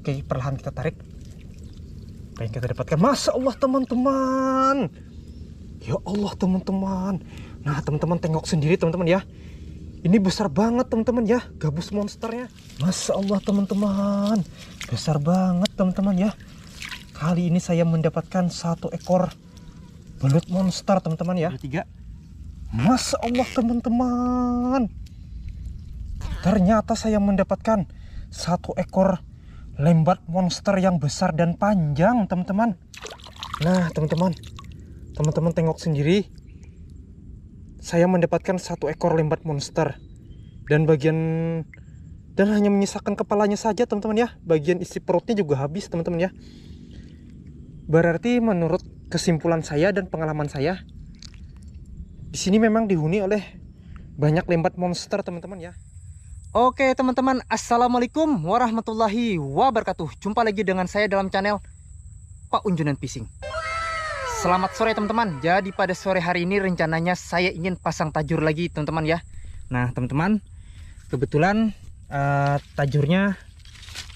Oke, perlahan kita tarik. Apa yang kita dapatkan? Masya Allah teman-teman. Ya Allah teman-teman. Nah teman-teman tengok sendiri teman-teman ya. Ini besar banget teman-teman ya, gabus monsternya. Masya Allah teman-teman, besar banget teman-teman ya. Kali ini saya mendapatkan 1 ekor belut monster teman-teman ya. 3. Masya Allah teman-teman, ternyata saya mendapatkan 1 ekor lembat monster yang besar dan panjang teman-teman. Nah teman-teman tengok sendiri, saya mendapatkan 1 ekor lembat monster dan hanya menyisakan kepalanya saja teman-teman ya. Bagian isi perutnya juga habis teman-teman ya. Berarti menurut kesimpulan saya dan pengalaman saya, di sini memang dihuni oleh banyak lembat monster teman-teman ya. Oke teman-teman, assalamualaikum warahmatullahi wabarakatuh. Jumpa lagi dengan saya dalam channel Pak Unjunan Fishing. Selamat sore teman-teman. Jadi pada sore hari ini rencananya saya ingin pasang tajur lagi teman-teman ya. Nah teman-teman, kebetulan tajurnya,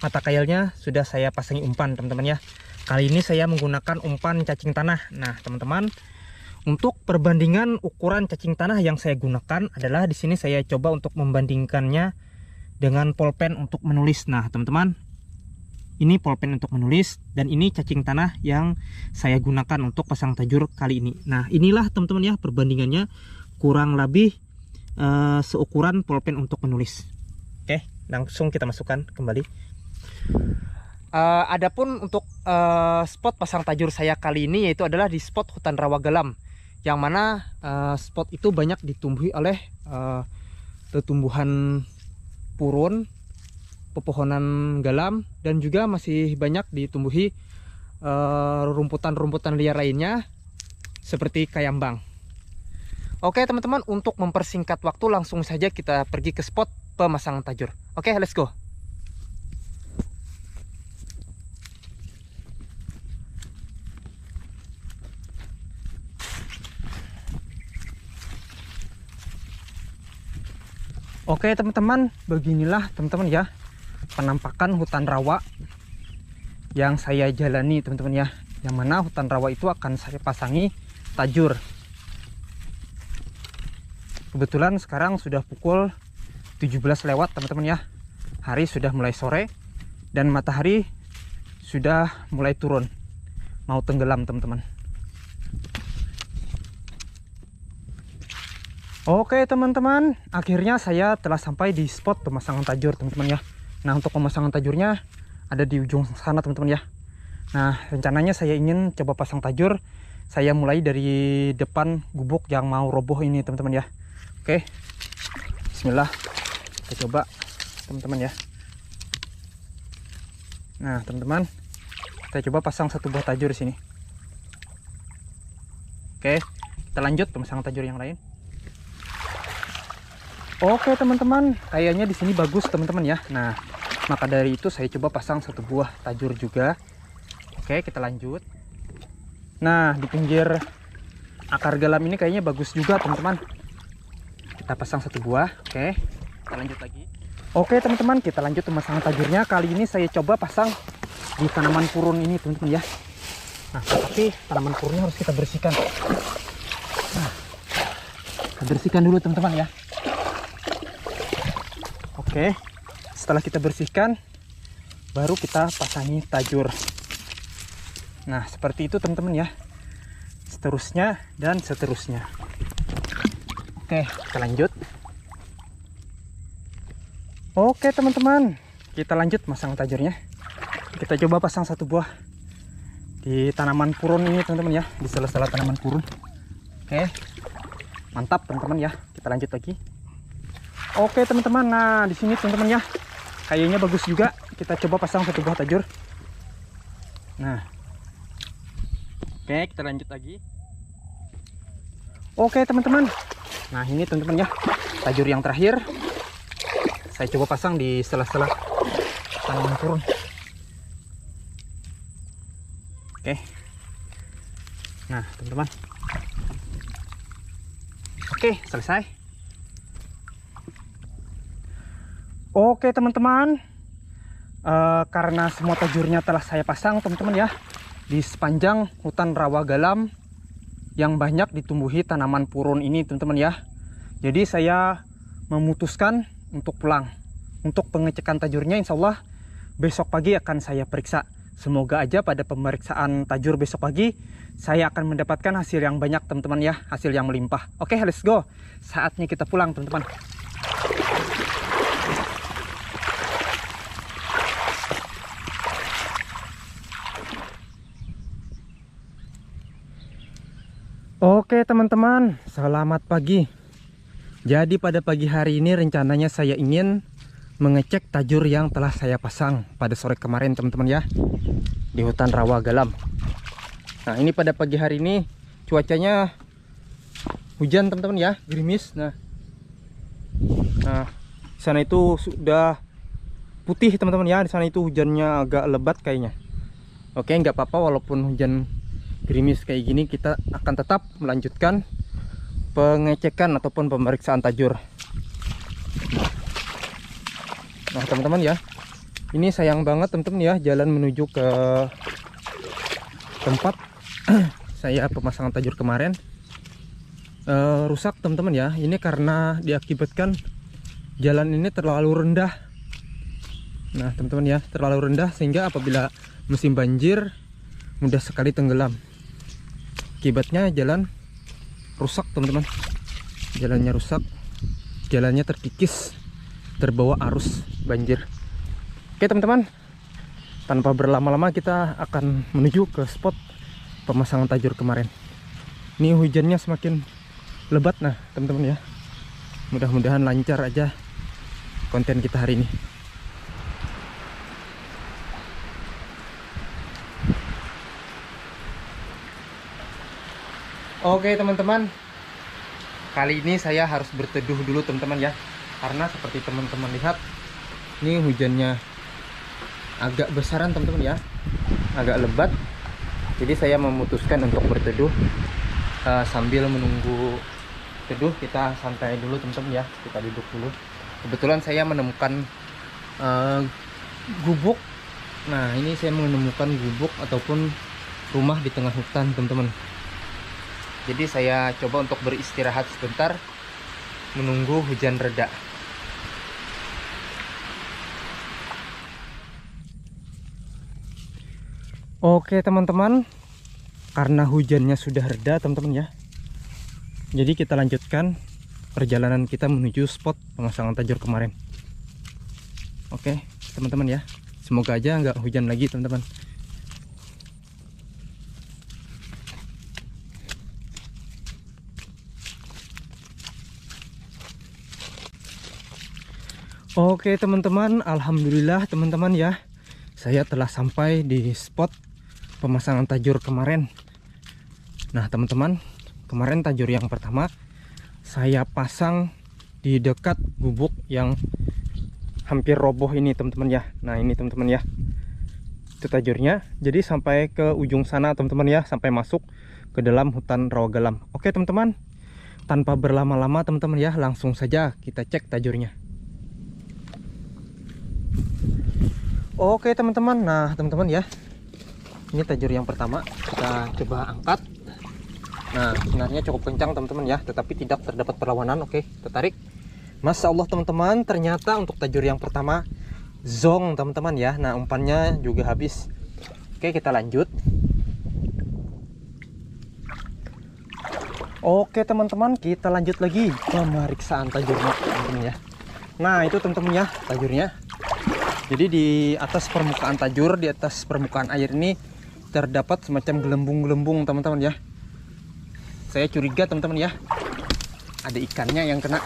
mata kailnya sudah saya pasangi umpan teman-teman ya. Kali ini saya menggunakan umpan cacing tanah. Nah teman-teman, untuk perbandingan ukuran cacing tanah yang saya gunakan adalah di sini saya coba untuk membandingkannya dengan polpen untuk menulis. Nah teman-teman, ini polpen untuk menulis dan ini cacing tanah yang saya gunakan untuk pasang tajur kali ini. Nah inilah teman-teman ya perbandingannya, kurang lebih seukuran polpen untuk menulis. Oke, langsung kita masukkan kembali. Adapun untuk spot pasang tajur saya kali ini yaitu adalah di spot hutan rawa galam, yang mana spot itu banyak ditumbuhi oleh tumbuhan purun, pepohonan galam, dan juga masih banyak ditumbuhi rumputan-rumputan liar lainnya seperti kayambang. Oke teman-teman, untuk mempersingkat waktu langsung saja kita pergi ke spot pemasangan tajur. Oke, let's go. Oke teman-teman, beginilah teman-teman ya penampakan hutan rawa yang saya jalani teman-teman ya. Yang mana hutan rawa itu akan saya pasangi tajur. Kebetulan sekarang sudah pukul 17 lewat teman-teman ya. Hari sudah mulai sore dan matahari sudah mulai turun, mau tenggelam teman-teman. Oke teman-teman, akhirnya saya telah sampai di spot pemasangan tajur teman-teman ya. Nah untuk pemasangan tajurnya ada di ujung sana teman-teman ya. Nah rencananya saya ingin coba pasang tajur. Saya mulai dari depan gubuk yang mau roboh ini teman-teman ya. Oke, bismillah, kita coba teman-teman ya. Nah teman-teman, kita coba pasang 1 buah tajur di sini. Oke, kita lanjut pemasangan tajur yang lain. Oke teman-teman, kayaknya di sini bagus teman-teman ya. Nah, maka dari itu saya coba pasang 1 buah tajur juga. Oke, kita lanjut. Nah, di pinggir akar galam ini kayaknya bagus juga teman-teman. Kita pasang 1 buah. Oke, kita lanjut lagi. Oke teman-teman, kita lanjut pemasangan tajurnya. Kali ini saya coba pasang di tanaman purun ini teman-teman ya. Nah, tapi tanaman purunnya harus kita bersihkan. Nah, kita bersihkan dulu teman-teman ya. Oke, setelah kita bersihkan baru kita pasangi tajur. Nah seperti itu teman-teman ya, seterusnya dan seterusnya. Oke, kita lanjut. Oke teman-teman, kita lanjut masang tajurnya. Kita coba pasang 1 buah di tanaman purun ini teman-teman ya, di sela-sela tanaman purun. Oke, mantap teman-teman ya, kita lanjut lagi. Oke teman-teman, nah di sini teman-teman ya, kayaknya bagus juga. Kita coba pasang 1 buah tajur. Nah, oke, kita lanjut lagi. Oke teman-teman, nah ini teman-teman ya, tajur yang terakhir. Saya coba pasang di sela-sela tanaman purun. Oke, nah teman-teman, oke selesai. Oke teman-teman, Karena semua tajurnya telah saya pasang teman-teman ya, di sepanjang hutan rawa galam yang banyak ditumbuhi tanaman purun ini teman-teman ya. Jadi saya memutuskan untuk pulang. Untuk pengecekan tajurnya insya Allah besok pagi akan saya periksa. Semoga aja pada pemeriksaan tajur besok pagi saya akan mendapatkan hasil yang banyak teman-teman ya, hasil yang melimpah. Oke, let's go. Saatnya kita pulang teman-teman. Oke teman-teman, selamat pagi. Jadi pada pagi hari ini rencananya saya ingin mengecek tajur yang telah saya pasang pada sore kemarin teman-teman ya, di hutan rawa galam. Nah ini pada pagi hari ini cuacanya hujan teman-teman ya, gerimis. Nah di sana itu sudah putih teman-teman ya, di sana itu hujannya agak lebat kayaknya. Oke, nggak apa-apa walaupun hujan gerimis kayak gini, kita akan tetap melanjutkan pengecekan ataupun pemeriksaan tajur. Nah teman-teman ya, ini sayang banget teman-teman ya, jalan menuju ke tempat saya pemasangan tajur kemarin rusak teman-teman ya. Ini karena diakibatkan jalan ini terlalu rendah. Nah teman-teman ya, terlalu rendah sehingga apabila musim banjir mudah sekali tenggelam. Akibatnya jalan rusak teman-teman, jalannya rusak, jalannya terkikis, terbawa arus banjir. Oke teman-teman, tanpa berlama-lama kita akan menuju ke spot pemasangan tajur kemarin. Ini hujannya semakin lebat. Nah teman-teman ya, mudah-mudahan lancar aja konten kita hari ini. Oke teman-teman, kali ini saya harus berteduh dulu teman-teman ya, karena seperti teman-teman lihat ini hujannya agak besaran teman-teman ya, agak lebat. Jadi saya memutuskan untuk berteduh. Sambil menunggu teduh kita santai dulu teman-teman ya, kita duduk dulu. Kebetulan saya menemukan gubuk. Nah ini saya menemukan gubuk ataupun rumah di tengah hutan teman-teman. Jadi saya coba untuk beristirahat sebentar menunggu hujan reda. Oke teman-teman, karena hujannya sudah reda teman-teman ya, jadi kita lanjutkan perjalanan kita menuju spot pemasangan tajur kemarin. Oke teman-teman ya, semoga aja nggak hujan lagi teman-teman. Oke teman-teman, alhamdulillah teman-teman ya, saya telah sampai di spot pemasangan tajur kemarin. Nah teman-teman, kemarin tajur yang pertama saya pasang di dekat gubuk yang hampir roboh ini teman-teman ya. Nah ini teman-teman ya, itu tajurnya. Jadi sampai ke ujung sana teman-teman ya, sampai masuk ke dalam hutan rawa galam. Oke teman-teman, tanpa berlama-lama teman-teman ya, langsung saja kita cek tajurnya. Oke teman-teman, nah teman-teman ya, ini tajur yang pertama kita coba angkat. Nah sinarnya cukup kencang teman-teman ya, tetapi tidak terdapat perlawanan. Oke, kita tarik. Masya Allah teman-teman, ternyata untuk tajur yang pertama zong teman-teman ya. Nah umpannya juga habis. Oke, kita lanjut. Oke teman-teman, kita lanjut lagi pemeriksaan tajurnya teman-teman ya. Nah itu teman-teman ya tajurnya. Jadi di atas permukaan tajur, di atas permukaan air ini terdapat semacam gelembung-gelembung teman-teman ya. Saya curiga teman-teman ya, ada ikannya yang kena.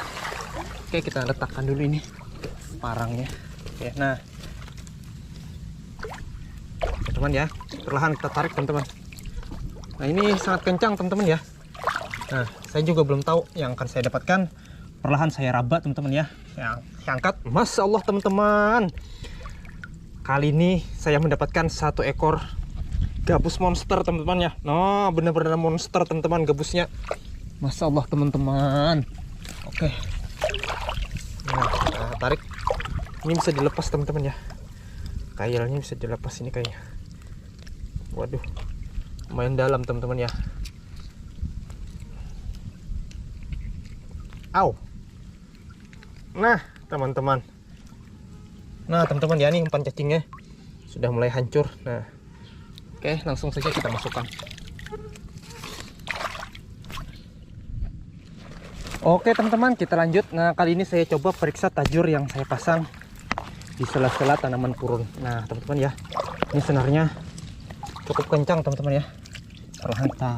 Oke, kita letakkan dulu ini parangnya. Oke, nah teman-teman ya, perlahan kita tarik teman-teman. Nah ini sangat kencang teman-teman ya. Nah saya juga belum tahu yang akan saya dapatkan. Perlahan saya raba teman-teman ya, saya angkat. Masya Allah teman-teman, kali ini saya mendapatkan satu ekor gabus monster teman-teman ya. Nah benar-benar monster teman-teman gabusnya. Masya Allah teman-teman. Oke, nah, kita tarik. Ini bisa dilepas teman-teman ya. kailnya bisa dilepas ini kayaknya. Waduh, lumayan dalam teman-teman ya. Au. Nah teman-teman, ya, ini umpan cacingnya sudah mulai hancur. Nah, oke, langsung saja kita masukkan. Oke teman-teman, kita lanjut. Nah, kali ini saya coba periksa tajur yang saya pasang di sela-sela tanaman purun. Nah teman-teman ya, ini senarnya cukup kencang teman-teman ya. Perlahan kita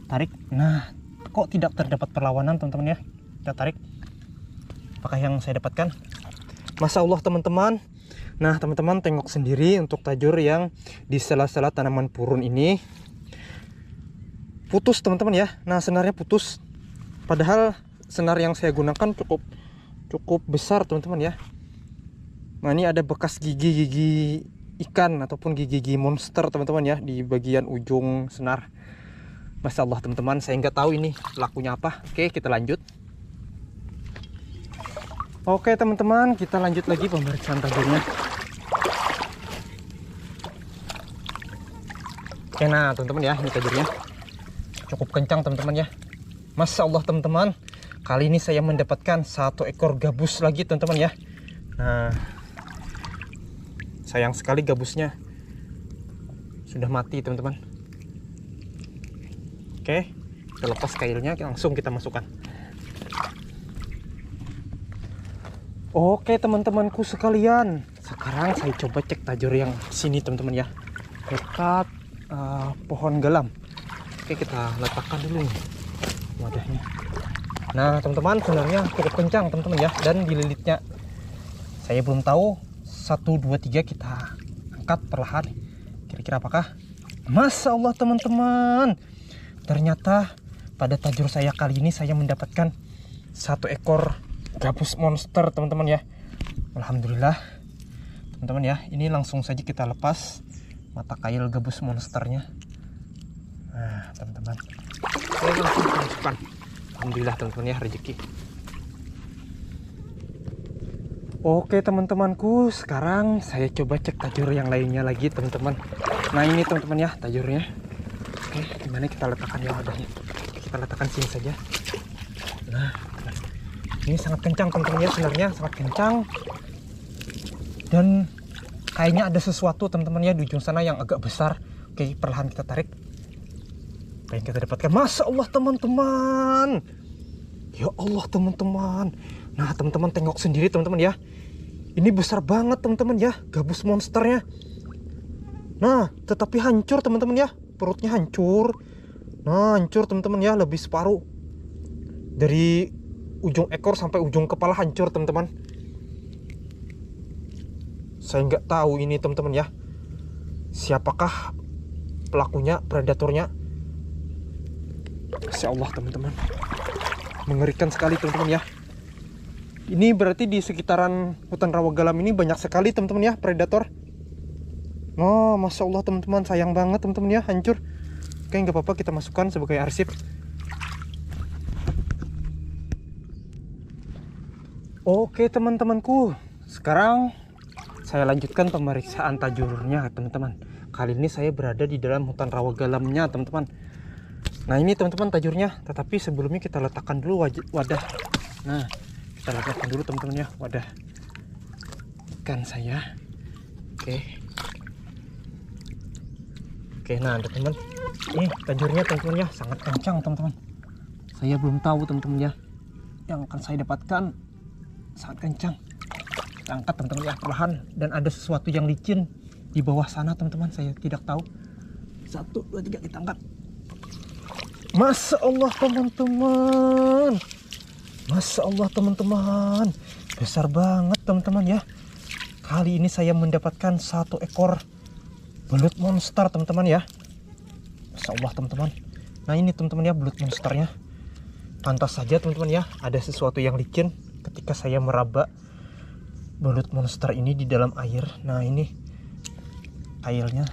tarik. Nah, kok tidak terdapat perlawanan teman-teman ya. Kita tarik. Apakah yang saya dapatkan? Masya Allah teman-teman. Nah teman-teman, tengok sendiri untuk tajur yang di sela-sela tanaman purun ini putus teman-teman ya. Nah, senarnya putus. Padahal senar yang saya gunakan cukup besar teman-teman ya. Nah, ini ada bekas gigi-gigi ikan ataupun gigi-gigi monster teman-teman ya di bagian ujung senar. Masya Allah teman-teman, saya nggak tahu ini pelakunya apa. Oke, kita lanjut. Oke teman-teman, kita lanjut lagi pemeriksaan tajurnya. Oke, nah teman-teman ya, ini tajurnya cukup kencang teman-teman ya. Masya Allah teman-teman, kali ini saya mendapatkan 1 ekor gabus lagi teman-teman ya. Nah, sayang sekali gabusnya sudah mati teman-teman. Oke, kita lepas kailnya, langsung kita masukkan. Oke teman-temanku sekalian, sekarang saya coba cek tajur yang sini teman-teman ya, dekat pohon gelam. Oke, kita letakkan dulu wadahnya. Nah teman-teman, sebenarnya cukup kencang teman-teman ya, dan dililitnya saya belum tahu 1, 2, 3. Kita angkat perlahan, kira-kira apakah? Masya Allah teman-teman, ternyata pada tajur saya kali ini saya mendapatkan 1 ekor gabus monster teman-teman ya. Alhamdulillah teman-teman ya, ini langsung saja kita lepas mata kail gabus monsternya. Nah teman-teman, saya langsung masukkan. Alhamdulillah teman-teman ya, rezeki. Oke teman-temanku, sekarang saya coba cek tajur yang lainnya lagi teman-teman. Nah, ini teman-teman ya tajurnya. Oke, gimana kita letakkan ya wadahnya? Kita letakkan sini saja. Nah, ini sangat kencang teman-teman ya, senarnya sangat kencang. Dan kayaknya ada sesuatu teman-teman ya di ujung sana yang agak besar. Oke, perlahan kita tarik. Apa yang kita dapatkan? Masya Allah teman-teman. Ya Allah teman-teman. Nah teman-teman, tengok sendiri teman-teman ya. Ini besar banget teman-teman ya, gabus monsternya. Nah, tetapi hancur teman-teman ya. Perutnya hancur. Nah, hancur teman-teman ya, lebih separuh. Dari ujung ekor sampai ujung kepala hancur teman-teman. Saya nggak tahu ini teman-teman ya, siapakah pelakunya, predatornya. Masya Allah teman-teman, mengerikan sekali teman-teman ya. Ini berarti di sekitaran hutan rawa galam ini banyak sekali teman-teman ya predator. Oh, Masya Allah teman-teman, sayang banget teman-teman ya, hancur. Oke, nggak apa-apa, kita masukkan sebagai arsip. Oke teman-temanku, sekarang saya lanjutkan pemeriksaan tajurnya teman-teman. Kali ini saya berada di dalam hutan rawa galamnya teman-teman. Nah, ini teman-teman tajurnya, tetapi sebelumnya kita letakkan dulu wadah. Nah, kita letakkan dulu teman-teman ya wadah ikan saya. Oke, nah teman-teman, ini tajurnya teman-teman ya, sangat kencang teman-teman. Saya belum tahu teman-teman ya, yang akan saya dapatkan sangat kencang. Kita angkat teman-teman ya perlahan, dan ada sesuatu yang licin di bawah sana teman-teman, saya tidak tahu. 1, 2, 3, kita angkat. Masya Allah teman-teman, Masya Allah teman-teman, besar banget teman-teman ya. Kali ini saya mendapatkan 1 ekor belut monster teman-teman ya. Masya Allah teman-teman. Nah, ini teman-teman ya belut monsternya. Pantas saja teman-teman ya, ada sesuatu yang licin ketika saya meraba belut monster ini di dalam air. Nah, ini kailnya.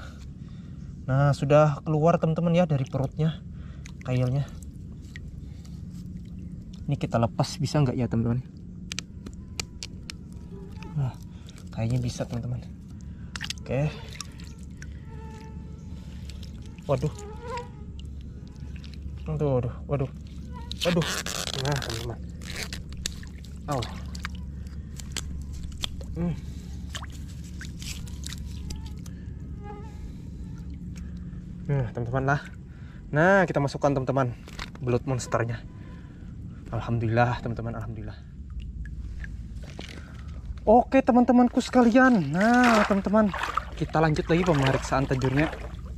Nah, sudah keluar teman-teman ya dari perutnya kailnya. Ini kita lepas, bisa nggak ya teman-teman? Nah, kayaknya bisa teman-teman. Oke. Waduh. Waduh. Nah, teman-teman. Au. Teman-teman lah. Nah, kita masukkan teman-teman belut monsternya. Alhamdulillah, teman-teman, alhamdulillah. Oke, teman-temanku sekalian. Nah, teman-teman, kita lanjut lagi pemeriksaan tajurnya.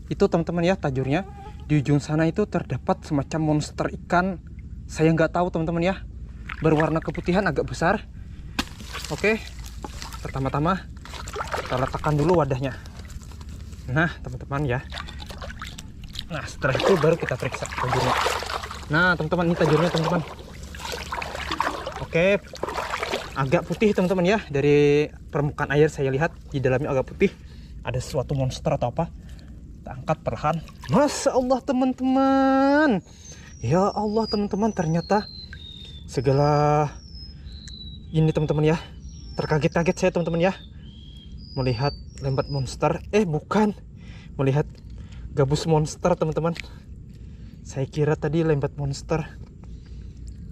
Itu teman-teman ya, tajurnya. Di ujung sana itu terdapat semacam monster ikan. Saya nggak tahu teman-teman ya. Berwarna keputihan agak besar. Oke. Pertama-tama kita letakkan dulu wadahnya. Nah, teman-teman ya. Nah, setelah itu baru kita periksa tajurnya. Nah, teman-teman, ini tajurnya teman-teman. Oke. Agak putih teman-teman ya. Dari permukaan air saya lihat di dalamnya agak putih. Ada sesuatu monster atau apa. Kita angkat perlahan. Masya Allah teman-teman. Ya Allah teman-teman, ternyata segala ini teman-teman ya. Terkaget-kaget saya teman-teman ya. Melihat lembat monster. Bukan. Melihat gabus monster teman-teman. Saya kira tadi lembat monster.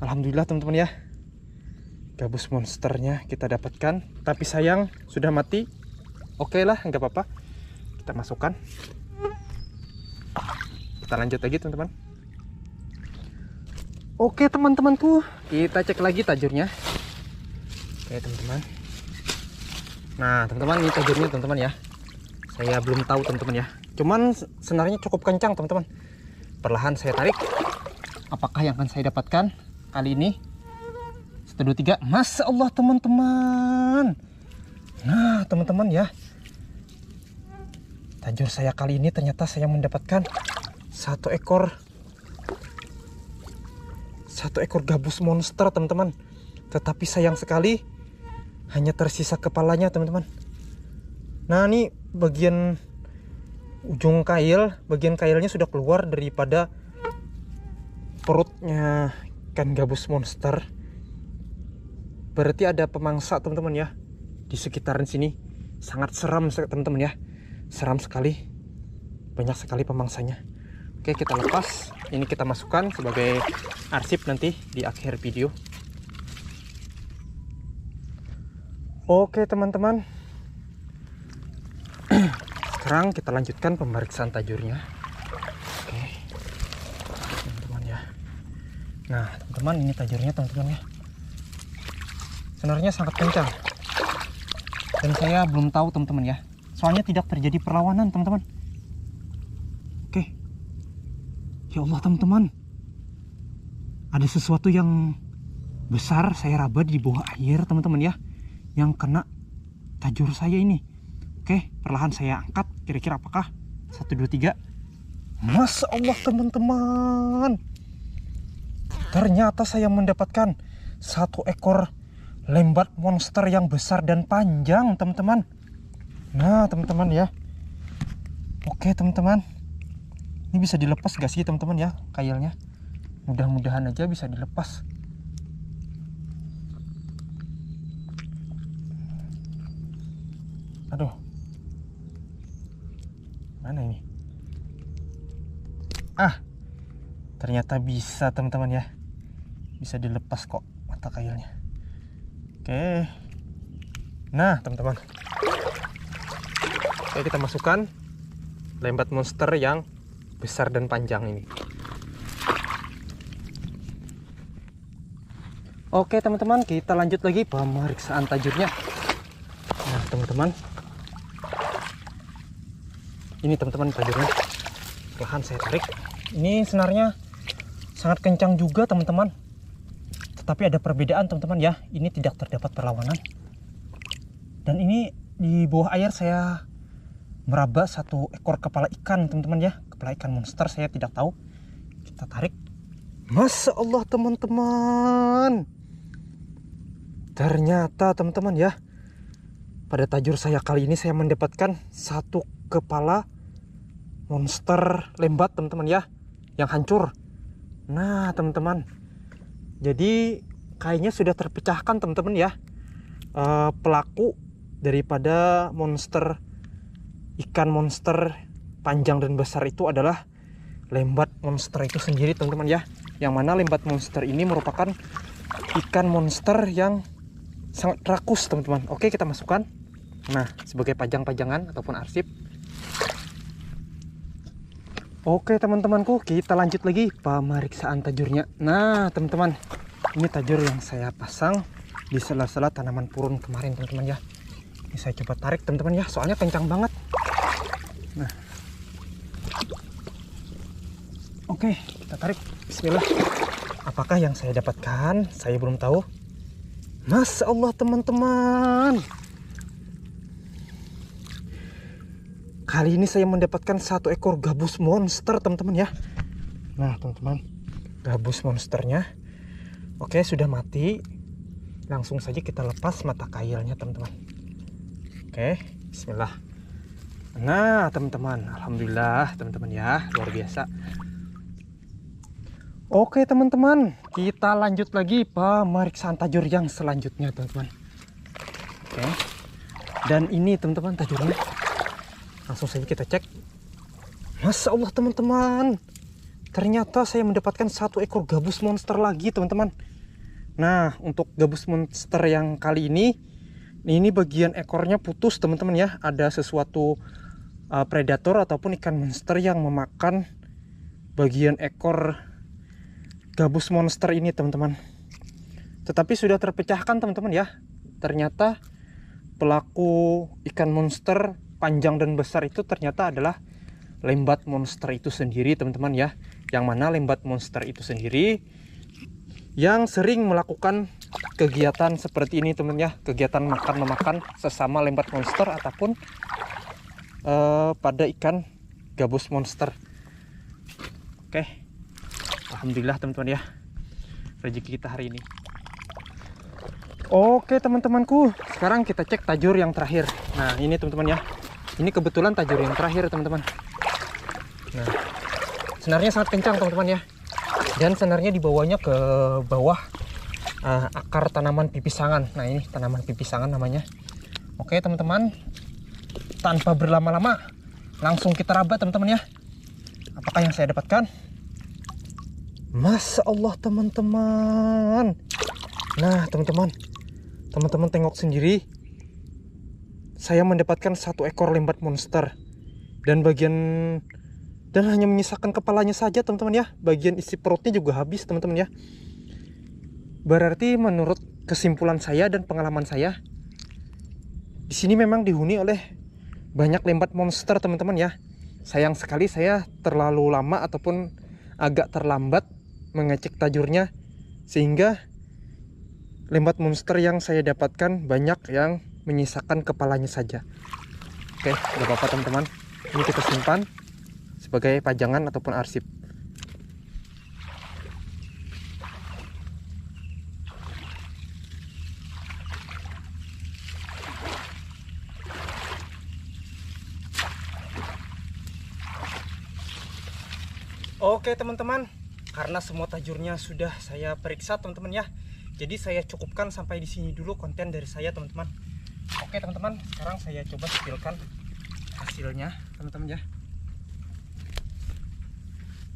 Alhamdulillah teman-teman ya. Gabus monsternya kita dapatkan. Tapi sayang sudah mati. Oke lah, nggak apa-apa. Kita masukkan. Kita lanjut lagi teman-teman. Oke teman-temanku, kita cek lagi tajurnya. Oke teman-teman. Nah teman-teman, ini tajurnya teman-teman ya. Saya belum tahu teman-teman ya. Cuman senarnya cukup kencang teman-teman. Perlahan saya tarik. Apakah yang akan saya dapatkan kali ini? 1, 2, 3. Masya Allah teman-teman. Nah teman-teman ya. Tajur saya kali ini ternyata saya mendapatkan satu ekor gabus monster teman-teman. Tetapi sayang sekali hanya tersisa kepalanya teman-teman. Nah ini bagian ujung kail, bagian kailnya sudah keluar daripada perutnya ikan gabus monster. Berarti ada pemangsa teman-teman ya di sekitaran sini. Sangat seram teman-teman ya. Seram sekali. Banyak sekali pemangsanya. Oke, kita lepas. Ini kita masukkan sebagai arsip nanti di akhir video. Oke teman-teman. Sekarang kita lanjutkan pemeriksaan tajurnya. Oke, teman-teman ya. Nah teman-teman, ini tajurnya teman-teman ya. Senarnya sangat kencang. Dan saya belum tahu teman-teman ya. Soalnya tidak terjadi perlawanan teman-teman. Oke. Ya Allah teman-teman. Ada sesuatu yang besar saya raba di bawah air teman-teman ya. Yang kena tajur saya ini. Oke, perlahan saya angkat. Kira-kira apakah? 1, 2, 3. Masya Allah teman-teman. Ternyata saya mendapatkan satu ekor lembat monster yang besar dan panjang teman-teman. Nah teman-teman ya. Oke teman-teman. Ini bisa dilepas gak sih teman-teman ya kailnya? Mudah-mudahan aja bisa dilepas. Aduh. Mana ini? Ternyata bisa teman-teman ya. Bisa dilepas kok mata kailnya. Oke. Nah teman-teman. Oke, kita masukkan lembat monster yang besar dan panjang ini. Oke teman-teman, kita lanjut lagi pemeriksaan tajurnya. Nah teman-teman, ini teman-teman tajurnya. Perlahan saya tarik. Ini senarnya sangat kencang juga teman-teman. Tetapi ada perbedaan teman-teman ya. Ini tidak terdapat perlawanan. Dan ini di bawah air saya meraba satu ekor kepala ikan teman-teman ya. Kepala ikan monster, saya tidak tahu. Kita tarik. Masya Allah teman-teman. Ternyata teman-teman ya, pada tajur saya kali ini saya mendapatkan satu kepala monster lembat teman-teman ya, yang hancur. Nah teman-teman, jadi kayaknya sudah terpecahkan teman-teman ya. Pelaku daripada monster ikan monster panjang dan besar itu adalah lembat monster itu sendiri teman-teman ya. Yang mana lembat monster ini merupakan ikan monster yang sangat rakus teman-teman. Oke, kita masukkan. Nah, sebagai pajang-pajangan ataupun arsip. Oke teman-temanku, kita lanjut lagi pemeriksaan tajurnya. Nah teman-teman, ini tajur yang saya pasang di sela-sela tanaman purun kemarin teman-teman ya. Ini saya coba tarik teman-teman ya, soalnya kencang banget. Nah, oke, kita tarik. Bismillah. Apakah yang saya dapatkan? Saya belum tahu. Masya Allah teman-teman, kali ini saya mendapatkan satu ekor gabus monster teman-teman ya. Nah teman-teman, gabus monsternya oke, sudah mati. Langsung saja kita lepas mata kailnya teman-teman. Oke, bismillah. Nah teman-teman, alhamdulillah teman-teman ya, luar biasa. Oke teman-teman, kita lanjut lagi pemeriksaan tajur yang selanjutnya teman-teman. Oke, dan ini teman-teman tajurnya. Langsung saja kita cek. Masya Allah teman-teman, ternyata saya mendapatkan satu ekor gabus monster lagi teman-teman. Nah, untuk gabus monster yang kali ini bagian ekornya putus teman-teman ya. Ada sesuatu predator ataupun ikan monster yang memakan bagian ekor gabus monster ini teman-teman. Tetapi sudah terpecahkan teman-teman ya. Ternyata pelaku ikan monster panjang dan besar itu ternyata adalah lembat monster itu sendiri teman-teman ya. Yang mana lembat monster itu sendiri yang sering melakukan kegiatan seperti ini teman ya, kegiatan makan-memakan sesama lembat monster ataupun pada ikan gabus monster. Oke, alhamdulillah teman-teman ya, rezeki kita hari ini. Oke teman-temanku, sekarang kita cek tajur yang terakhir. Nah ini teman-teman ya, ini kebetulan tajur yang terakhir teman-teman. Nah, senarnya sangat kencang teman-teman ya, dan senarnya dibawanya ke bawah akar tanaman pipisangan. Nah ini tanaman pipisangan namanya. Oke teman-teman, tanpa berlama-lama langsung kita raba teman-teman ya. Apakah yang saya dapatkan? Masya Allah teman-teman. Nah teman-teman tengok sendiri, saya mendapatkan satu ekor lembat monster dan hanya menyisakan kepalanya saja teman-teman ya. Bagian isi perutnya juga habis teman-teman ya. Berarti menurut kesimpulan saya dan pengalaman saya, di sini memang dihuni oleh banyak lembat monster teman-teman ya. Sayang sekali saya terlalu lama ataupun agak terlambat mengecek tajurnya, sehingga lembat monster yang saya dapatkan banyak yang menyisakan kepalanya saja. Oke, gak apa-apa teman-teman, ini kita simpan sebagai pajangan ataupun arsip. Oke teman-teman, karena semua tajurnya sudah saya periksa teman-teman ya, jadi saya cukupkan sampai di sini dulu konten dari saya teman-teman. Oke teman-teman, sekarang saya coba tampilkan hasilnya teman-teman ya.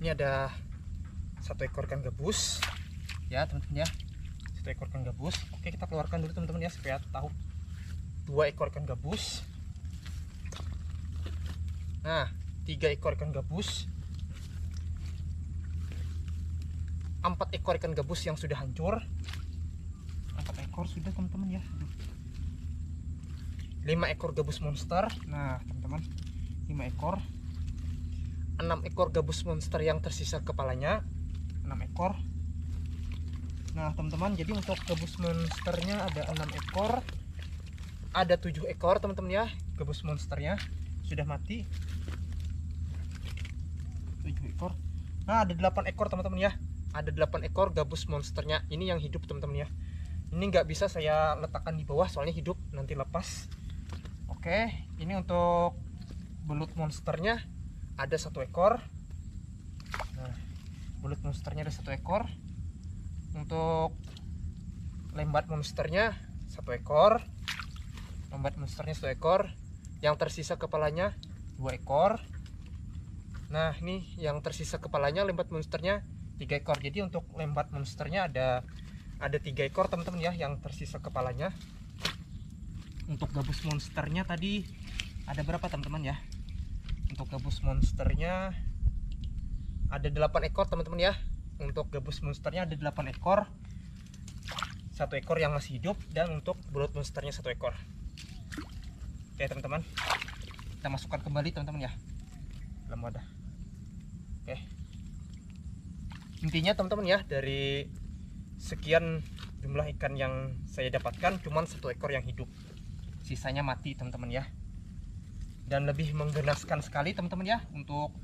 Ini ada satu ekor ikan gabus ya teman-teman ya, satu ekor ikan gabus. Oke, kita keluarkan dulu teman-teman ya supaya tahu. 2 ekor ikan gabus. Nah, 3 ekor ikan gabus. 4 ekor ikan gabus yang sudah hancur. 4 ekor sudah teman-teman ya. 5 ekor gabus monster. Nah teman-teman, 5 ekor. 6 ekor gabus monster yang tersisa kepalanya. 6 ekor. Nah teman-teman, jadi untuk gabus monsternya ada 6 ekor. Ada 7 ekor teman-teman ya, gabus monsternya sudah mati. 7 ekor. Nah ada 8 ekor teman-teman ya. Ada 8 ekor gabus monsternya. Ini yang hidup teman-teman ya. Ini nggak bisa saya letakkan di bawah soalnya hidup, nanti lepas. Oke, ini untuk belut monsternya ada 1 ekor. Nah, belut monsternya ada 1 ekor. Untuk lembat monsternya 1 ekor. Lembat monsternya 1 ekor. Yang tersisa kepalanya 2 ekor. Nah ini yang tersisa kepalanya lembat monsternya 3 ekor. Jadi untuk lembat monsternya ada 3 ekor teman-teman ya yang tersisa kepalanya. Untuk gabus monsternya tadi ada berapa teman-teman ya? Untuk gabus monsternya ada 8 ekor teman-teman ya. Untuk gabus monsternya ada 8 ekor. 1 ekor yang masih hidup, dan untuk belut monsternya 1 ekor. Oke teman-teman, kita masukkan kembali teman-teman ya dalam wadah. Oke, intinya teman-teman ya, dari sekian jumlah ikan yang saya dapatkan cuman 1 ekor yang hidup, sisanya mati teman-teman ya. Dan lebih menggenaskan sekali teman-teman ya, untuk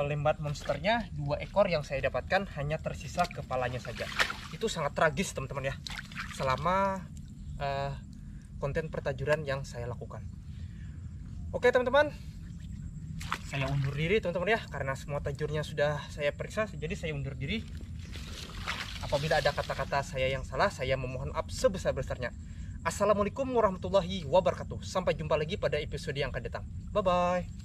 lembat monsternya 2 ekor yang saya dapatkan hanya tersisa kepalanya saja. Itu sangat tragis teman-teman ya, selama konten pertajuran yang saya lakukan. Oke teman-teman, saya undur diri teman-teman ya, karena semua tajurnya sudah saya periksa, jadi saya undur diri. Apabila ada kata-kata saya yang salah, saya memohon maaf sebesar-besarnya. Assalamualaikum warahmatullahi wabarakatuh. Sampai jumpa lagi pada episode yang akan datang. Bye bye.